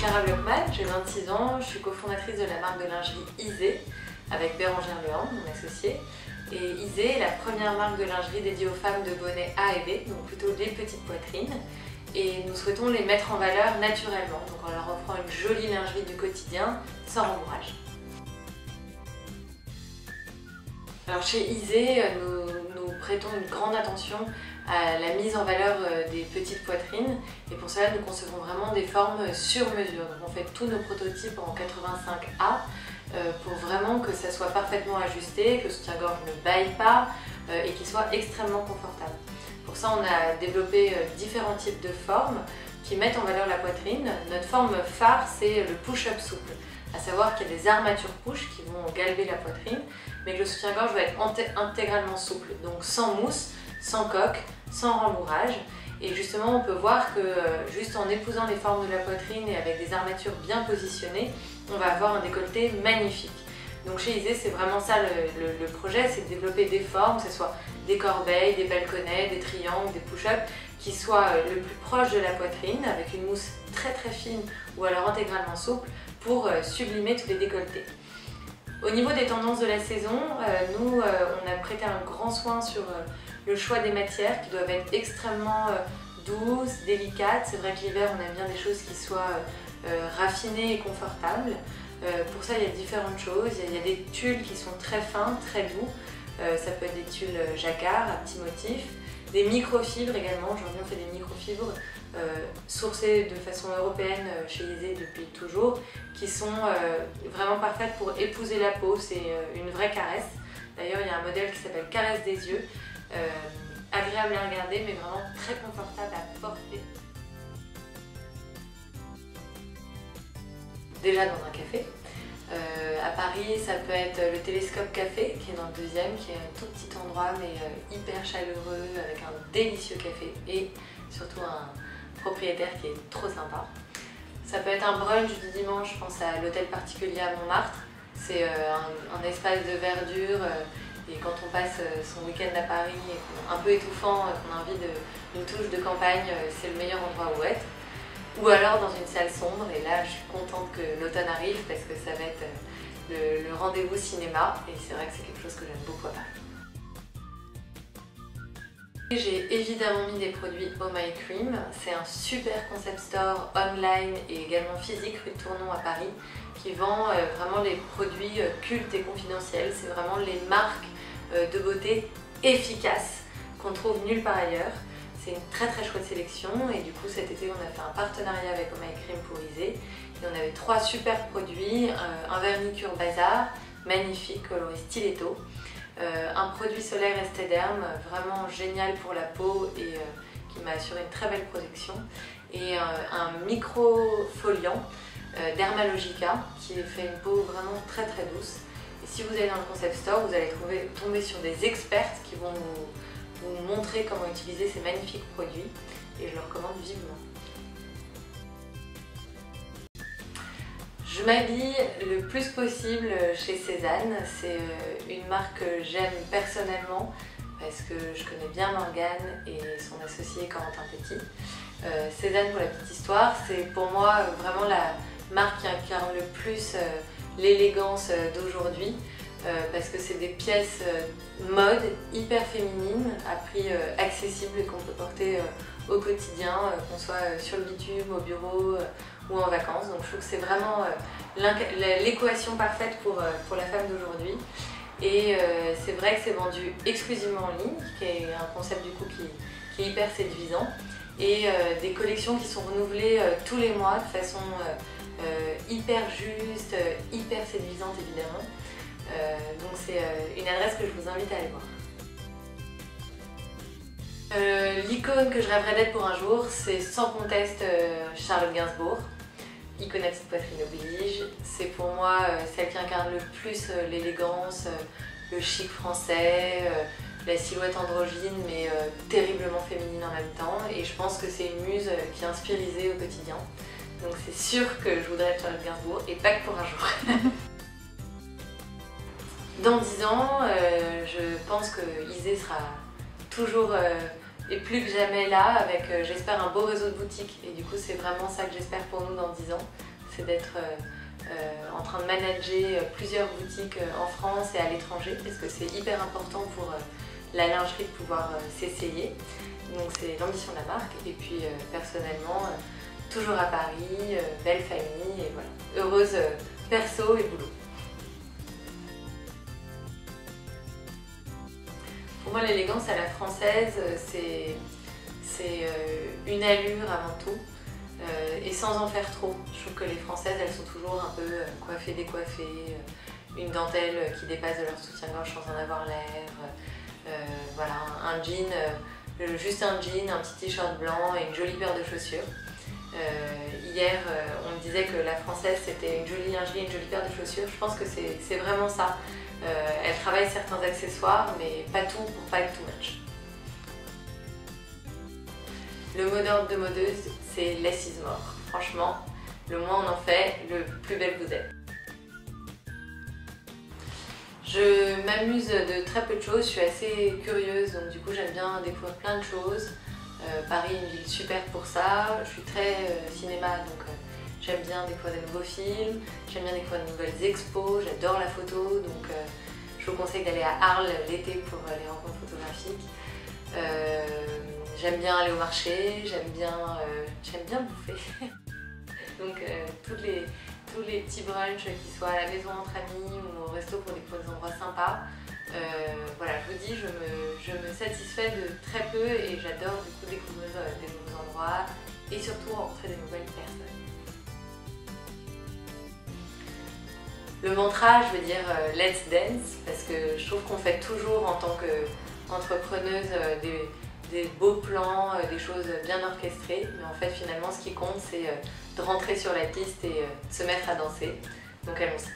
Clara Blockman, j'ai 26 ans, je suis cofondatrice de la marque de lingerie Isée avec Bérangère Lehand, mon associée. Et Isée est la première marque de lingerie dédiée aux femmes de bonnets A et B, donc plutôt les petites poitrines. Et nous souhaitons les mettre en valeur naturellement, donc en leur offrant une jolie lingerie du quotidien sans rembourrage. Alors chez Isée, nous prêtons une grande attention à la mise en valeur des petites poitrines et pour cela nous concevons vraiment des formes sur mesure. Donc on fait tous nos prototypes en 85A pour vraiment que ça soit parfaitement ajusté, que le soutien-gorge ne bâille pas et qu'il soit extrêmement confortable. Pour ça on a développé différents types de formes qui mettent en valeur la poitrine. Notre forme phare c'est le push-up souple, à savoir qu'il y a des armatures push qui vont galber la poitrine, mais que le soutien-gorge va être intégralement souple, donc sans mousse, sans coque, sans rembourrage. Et justement on peut voir que juste en épousant les formes de la poitrine et avec des armatures bien positionnées, on va avoir un décolleté magnifique. Donc chez Isée c'est vraiment ça le projet, c'est de développer des formes, que ce soit des corbeilles, des balconnets, des triangles, des push-ups, qui soient le plus proche de la poitrine avec une mousse très très fine ou alors intégralement souple pour sublimer tous les décolletés. Au niveau des tendances de la saison, nous on a prêté un grand soin sur le choix des matières qui doivent être extrêmement douces, délicates. C'est vrai que l'hiver on aime bien des choses qui soient raffinées et confortables. Pour ça il y a différentes choses. Il y a des tulles qui sont très fins, très doux. Ça peut être des tulles jacquard à petits motifs. Des microfibres également. Aujourd'hui on fait des microfibres sourcées de façon européenne chez Isée depuis toujours, qui sont vraiment parfaites pour épouser la peau. C'est une vraie caresse. D'ailleurs il y a un modèle qui s'appelle Caresse des yeux. Agréable à regarder mais vraiment très confortable à porter. Déjà dans un café. À Paris, ça peut être le Télescope Café qui est dans le deuxième, qui est un tout petit endroit mais hyper chaleureux avec un délicieux café et surtout un propriétaire qui est trop sympa. Ça peut être un brunch du dimanche, je pense à l'hôtel particulier à Montmartre. C'est un espace de verdure et quand on passe son week-end à Paris et un peu étouffant, qu'on a envie d'une touche de campagne, c'est le meilleur endroit où être. Ou alors dans une salle sombre, et là je suis contente que l'automne arrive parce que ça va être le rendez-vous cinéma et c'est vrai que c'est quelque chose que j'aime beaucoup à Paris. J'ai évidemment mis des produits Oh My Cream, c'est un super concept store online et également physique rue de Tournon à Paris qui vend vraiment les produits cultes et confidentiels. C'est vraiment les marques de beauté efficaces qu'on trouve nulle part ailleurs. C'est une très très chouette sélection et du coup cet été on a fait un partenariat avec Oh My Cream pour Isée et on avait 3 super produits, un vernis cure bazar magnifique coloré stiletto, un produit solaire Esthederm vraiment génial pour la peau et qui m'a assuré une très belle protection et un microfoliant Dermalogica qui fait une peau vraiment très très douce. Et si vous allez dans le concept store, vous allez tomber sur des expertes qui vont vous montrer comment utiliser ces magnifiques produits et je le recommande vivement. Je m'habille le plus possible chez Cézanne, c'est une marque que j'aime personnellement parce que je connais bien Morgane et son associé Corentin Petit. Cézanne, pour la petite histoire, c'est pour moi vraiment la marque qui incarne le plus l'élégance d'aujourd'hui. Parce que c'est des pièces mode hyper féminines à prix accessible qu'on peut porter au quotidien, qu'on soit sur le bitume, au bureau ou en vacances. Donc je trouve que c'est vraiment l'équation parfaite pour la femme d'aujourd'hui. Et c'est vrai que c'est vendu exclusivement en ligne, qui est un concept du coup qui est hyper séduisant. Et des collections qui sont renouvelées tous les mois de façon hyper juste, hyper séduisante évidemment. Donc c'est une adresse que je vous invite à aller voir. L'icône que je rêverais d'être pour un jour, c'est sans conteste Charlotte Gainsbourg. Icône à petite poitrine oblige. C'est pour moi celle qui incarne le plus l'élégance, le chic français, la silhouette androgyne mais terriblement féminine en même temps. Et je pense que c'est une muse qui inspire Isée au quotidien. Donc c'est sûr que je voudrais être Charlotte Gainsbourg et pas que pour un jour. Dans 10 ans, je pense que Isée sera toujours et plus que jamais là avec, j'espère, un beau réseau de boutiques. Et du coup, c'est vraiment ça que j'espère pour nous dans 10 ans. c'est d'être en train de manager plusieurs boutiques en France et à l'étranger, parce que c'est hyper important pour la lingerie de pouvoir s'essayer. Donc c'est l'ambition de la marque. Et puis personnellement, toujours à Paris, belle famille et voilà, heureuse perso et boulot. Pour moi, l'élégance à la française, c'est une allure avant tout, et sans en faire trop. Je trouve que les Françaises, elles sont toujours un peu coiffées, décoiffées, une dentelle qui dépasse de leur soutien-gorge sans en avoir l'air, voilà, un jean, juste un jean, un petit t-shirt blanc et une jolie paire de chaussures. Hier, on me disait que la française c'était une jolie lingerie, une jolie paire de chaussures. Je pense que c'est vraiment ça. Elle travaille certains accessoires, mais pas tout pour pas être too much. Le mot d'ordre de modeuse, c'est less is more. Franchement, le moins on en fait, le plus belle vous êtes. Je m'amuse de très peu de choses, je suis assez curieuse, donc du coup j'aime bien découvrir plein de choses. Paris est une ville super pour ça, je suis très cinéma, donc j'aime bien découvrir des nouveaux films, j'aime bien découvrir de nouvelles expos, j'adore la photo, donc je vous conseille d'aller à Arles l'été pour les rencontres photographiques. J'aime bien aller au marché, j'aime bien bouffer. Donc tous les petits brunchs, qu'ils soient à la maison entre amis ou au resto pour découvrir des endroits sympas. Voilà, je vous dis, je me satisfais de très peu et j'adore du coup découvrir des nouveaux endroits et surtout rencontrer des nouvelles personnes. Le mantra, je veux dire let's dance, parce que je trouve qu'on fait toujours en tant qu'entrepreneuse des beaux plans, des choses bien orchestrées, mais en fait finalement ce qui compte c'est de rentrer sur la piste et de se mettre à danser. Donc allons-y.